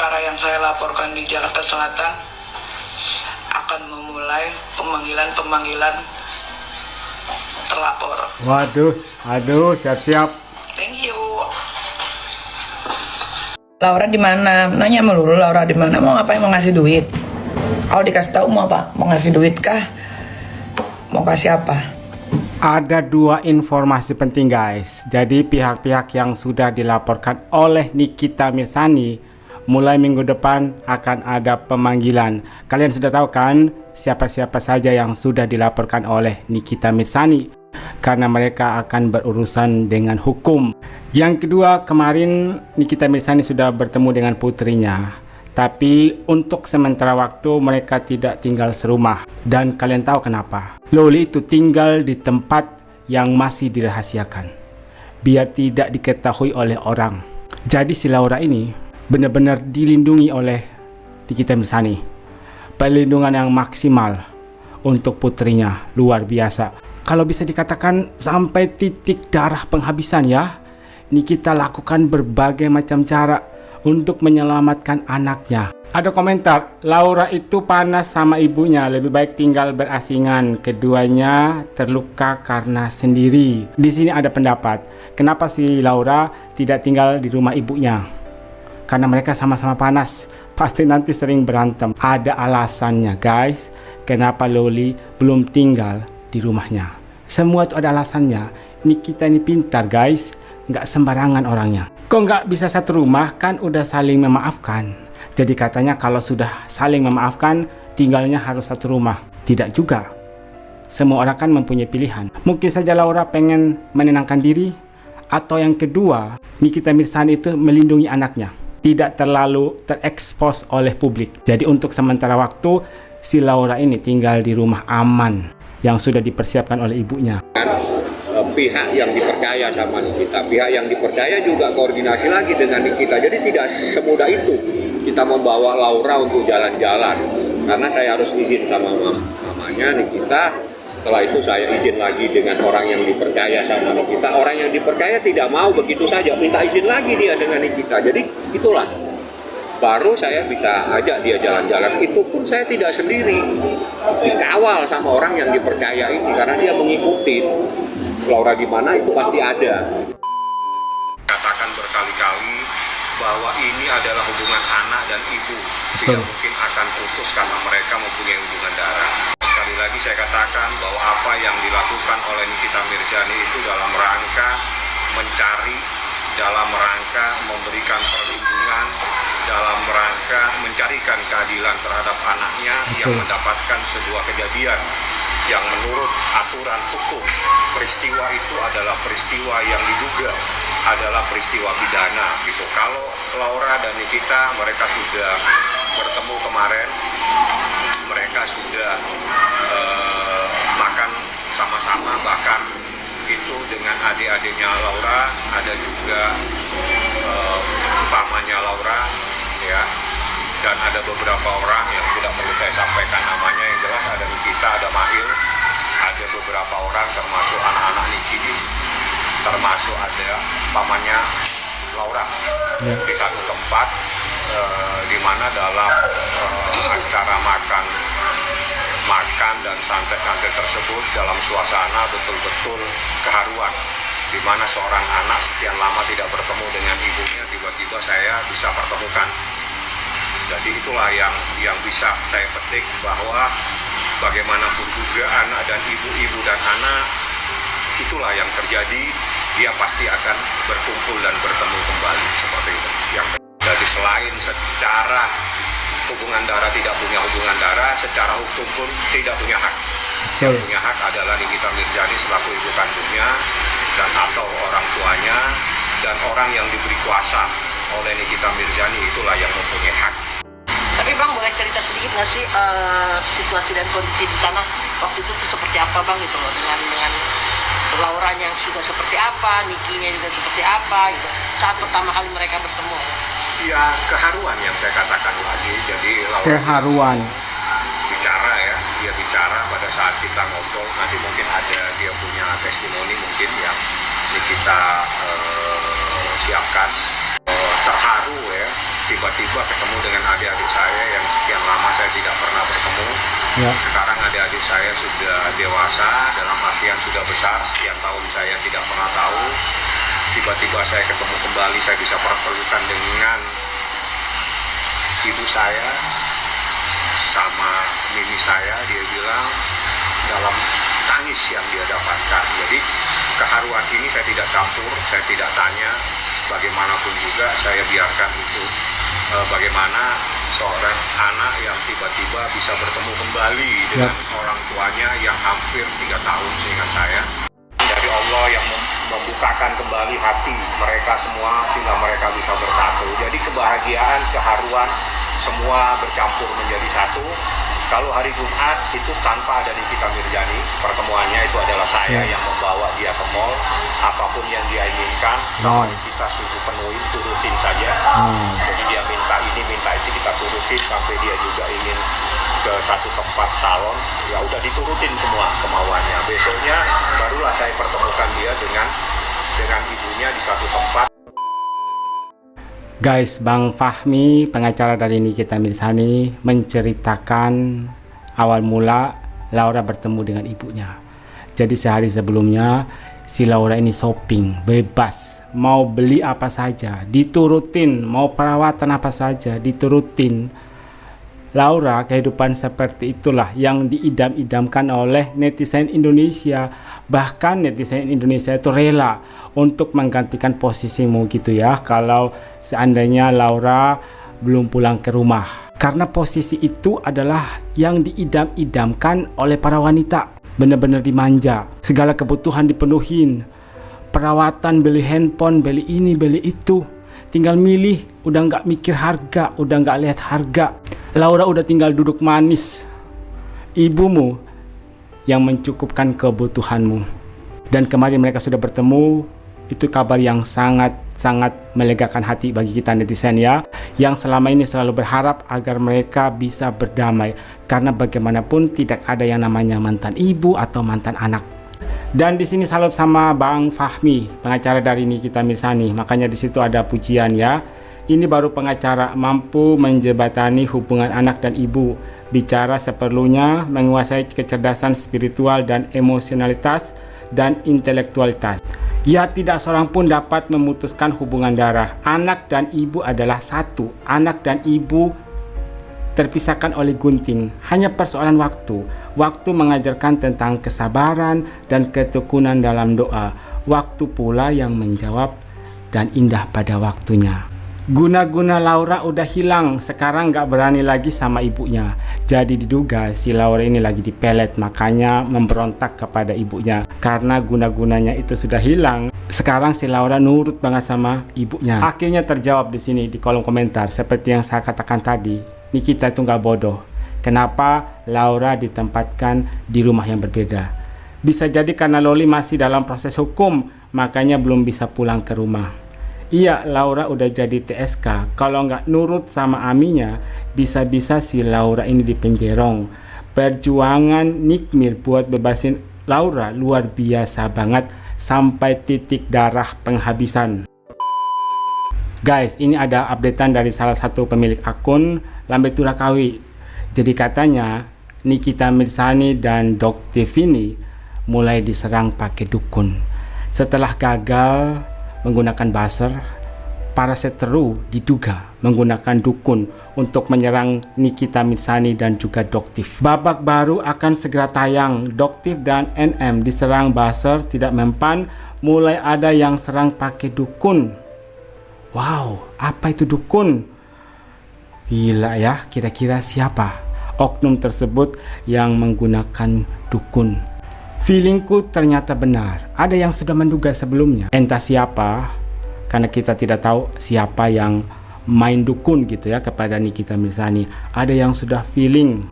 perkara yang saya laporkan di Jakarta Selatan akan memulai pemanggilan terlapor. Waduh, siap-siap. Thank you. Laura di mana? Nanya melulu Laura di mana? Mau ngapain? Mau ngasih duit? Kalau dikasih tahu mau apa? Mau ngasih duit kah? Mau kasih apa? Ada dua informasi penting guys. Jadi pihak-pihak yang sudah dilaporkan oleh Nikita Mirzani mulai minggu depan akan ada pemanggilan. Kalian sudah tahu kan siapa-siapa saja yang sudah dilaporkan oleh Nikita Mirzani, karena mereka akan berurusan dengan hukum. Yang kedua, kemarin Nikita Mirzani sudah bertemu dengan putrinya. Tapi untuk sementara waktu mereka tidak tinggal serumah. Dan kalian tahu kenapa? Loli itu tinggal di tempat yang masih dirahasiakan, biar tidak diketahui oleh orang. Jadi si Laura ini benar-benar dilindungi oleh Nikita Mirzani. Perlindungan yang maksimal untuk putrinya, luar biasa. Kalau bisa dikatakan sampai titik darah penghabisan ya. Nikita lakukan berbagai macam cara untuk menyelamatkan anaknya. Ada komentar, Laura itu panas sama ibunya, lebih baik tinggal berasingan. Keduanya terluka karena sendiri. Di sini ada pendapat, kenapa si Laura tidak tinggal di rumah ibunya? Karena mereka sama-sama panas, pasti nanti sering berantem. Ada alasannya guys, kenapa Loli belum tinggal di rumahnya. Semua itu ada alasannya. Nikita ini pintar guys, nggak sembarangan orangnya. Kok nggak bisa satu rumah, kan udah saling memaafkan. Jadi katanya kalau sudah saling memaafkan, tinggalnya harus satu rumah. Tidak juga. Semua orang kan mempunyai pilihan. Mungkin saja Laura pengen menenangkan diri, atau yang kedua, Nikita Mirzani itu melindungi anaknya, tidak terlalu terekspos oleh publik. Jadi untuk sementara waktu, si Laura ini tinggal di rumah aman yang sudah dipersiapkan oleh ibunya. Pihak yang dipercaya sama Nikita, pihak yang dipercaya juga koordinasi lagi dengan Nikita. Jadi tidak semudah itu kita membawa Laura untuk jalan-jalan, karena saya harus izin sama mamanya Nikita. Setelah itu saya izin lagi dengan orang yang dipercaya sama Nikita. Orang yang dipercaya tidak mau begitu saja, minta izin lagi dia dengan Nikita. Jadi itulah, baru saya bisa ajak dia jalan-jalan. Itu pun saya tidak sendiri, dikawal sama orang yang dipercaya ini, karena dia mengikuti. Laura di mana itu pasti ada. Katakan berkali-kali bahwa ini adalah hubungan anak dan ibu, tidak mungkin akan putus karena mereka mempunyai hubungan darah. Sekali lagi saya katakan bahwa apa yang dilakukan oleh Nikita Mirzani itu dalam rangka mencari, dalam rangka memberikan perlindungan, dalam rangka mencarikan keadilan terhadap anaknya yang mendapatkan sebuah kejadian yang menurut aturan hukum, peristiwa itu adalah peristiwa yang diduga adalah peristiwa pidana gitu. Kalau Laura dan Nikita, mereka sudah bertemu kemarin, mereka sudah makan sama-sama, bahkan itu dengan adik-adiknya Laura, ada juga pamannya Laura ya, dan ada beberapa orang yang tidak perlu saya sampaikan namanya, yang jelas ada Nikita, ada Mahil, ada beberapa orang termasuk anak-anak Niki, termasuk ada pamannya Laura di satu tempat di mana dalam acara makan dan santai-santai tersebut dalam suasana betul-betul keharuan, di mana seorang anak sekian lama tidak bertemu dengan ibunya, tiba-tiba saya bisa pertemukan. Jadi itulah yang bisa saya petik, bahwa bagaimanapun juga anak dan ibu dan anak, itulah yang terjadi, dia pasti akan berkumpul dan bertemu kembali seperti itu. Jadi selain secara hubungan darah tidak punya hubungan darah, secara hukum pun tidak punya hak. Yang punya hak adalah Nikita Mirzani selaku ibu kandungnya dan atau orang tuanya, dan orang yang diberi kuasa oleh Nikita Mirzani itulah yang mempunyai hak. Tapi Bang, boleh cerita sedikit nggak sih situasi dan kondisi di sana waktu itu tuh seperti apa Bang gitu loh, dengan Laura yang sudah seperti apa, Nikinya juga seperti apa gitu saat pertama kali mereka bertemu? Ya keharuan yang saya katakan lagi. Jadi Laura Keharuan. bicara ya, dia bicara pada saat kita ngobrol, nanti mungkin ada dia punya testimoni mungkin yang kita siapkan. Terharu ya, tiba-tiba ketemu Ya. Sekarang adik-adik saya sudah dewasa, dalam artian sudah besar. Sekian tahun saya tidak pernah tahu. Tiba-tiba saya ketemu kembali, saya bisa pertemukan dengan ibu saya sama mimi saya. Dia bilang dalam tangis yang dia dapatkan. Jadi keharuan ini saya tidak campur, saya tidak tanya. Bagaimanapun juga saya biarkan itu. Bagaimana seorang anak yang tiba-tiba bisa bertemu kembali dengan orang tuanya yang hampir 3 tahun seingat saya. Dari Allah yang membukakan kembali hati mereka semua sehingga mereka bisa bersatu. Jadi kebahagiaan, keharuan semua bercampur menjadi satu. Kalau hari Jumat itu tanpa ada Nikita Mirzani, pertemuannya itu adalah saya yang membawa dia ke mall. Apapun yang dia inginkan, kita suruh penuhin, turutin saja. Jadi dia minta ini, minta itu, kita turutin sampai dia juga ingin ke satu tempat salon, ya udah diturutin semua kemauannya. Besoknya barulah saya pertemukan dia dengan ibunya di satu tempat. Guys, Bang Fahmi, pengacara dari Nikita Mirzani, menceritakan awal mula Laura bertemu dengan ibunya. Jadi sehari sebelumnya si Laura ini shopping bebas, mau beli apa saja diturutin, mau perawatan apa saja diturutin. Laura, kehidupan seperti itulah yang diidam-idamkan oleh netizen Indonesia. Bahkan netizen Indonesia itu rela untuk menggantikan posisimu gitu ya, kalau seandainya Laura belum pulang ke rumah. Karena posisi itu adalah yang diidam-idamkan oleh para wanita. Benar-benar dimanja, segala kebutuhan dipenuhin, perawatan, beli handphone, beli ini, beli itu. Tinggal milih, udah nggak mikir harga, udah nggak lihat harga. Laura udah tinggal duduk manis. Ibumu yang mencukupkan kebutuhanmu. Dan kemarin mereka sudah bertemu. Itu kabar yang sangat-sangat melegakan hati bagi kita netizen ya, yang selama ini selalu berharap agar mereka bisa berdamai. Karena bagaimanapun tidak ada yang namanya mantan ibu atau mantan anak. Dan di sini salut sama Bang Fahmi, pengacara dari Nikita Mirzani. Makanya di situ ada pujian ya. Ini baru pengacara mampu menjembatani hubungan anak dan ibu, bicara seperlunya, menguasai kecerdasan spiritual dan emosionalitas dan intelektualitas. Ya, tidak seorang pun dapat memutuskan hubungan darah. Anak dan ibu adalah satu. Anak dan ibu terpisahkan oleh gunting, hanya persoalan waktu. Waktu mengajarkan tentang kesabaran dan ketekunan dalam doa. Waktu pula yang menjawab dan indah pada waktunya. Guna-guna Laura udah hilang, sekarang gak berani lagi sama ibunya. Jadi diduga si Laura ini lagi dipelet, makanya memberontak kepada ibunya. Karena guna-gunanya itu sudah hilang, sekarang si Laura nurut banget sama ibunya. Akhirnya terjawab di sini di kolom komentar, seperti yang saya katakan tadi. Nikita itu nggak bodoh. Kenapa Laura ditempatkan di rumah yang berbeda? Bisa jadi karena Loli masih dalam proses hukum, makanya belum bisa pulang ke rumah. Iya, Laura udah jadi TSK. Kalau nggak nurut sama Aminya, bisa-bisa si Laura ini dipenjerong. Perjuangan Nikmir buat bebasin Laura luar biasa banget, sampai titik darah penghabisan. Guys, ini ada updatean dari salah satu pemilik akun Lambe Turakawi. Jadi katanya Nikita Mirzani dan Dr. Vini mulai diserang pakai dukun. Setelah gagal menggunakan buzzer, para seteru diduga menggunakan dukun untuk menyerang Nikita Mirzani dan juga Doktif. Babak baru akan segera tayang. Doktif dan NM diserang buzzer tidak mempan, mulai ada yang serang pakai dukun. Wow, apa itu dukun? Gila ya, kira-kira siapa oknum tersebut yang menggunakan dukun? Feelingku ternyata benar, ada yang sudah menduga sebelumnya. Entah siapa, karena kita tidak tahu siapa yang main dukun gitu ya kepada Nikita Mirzani. Ada yang sudah feeling.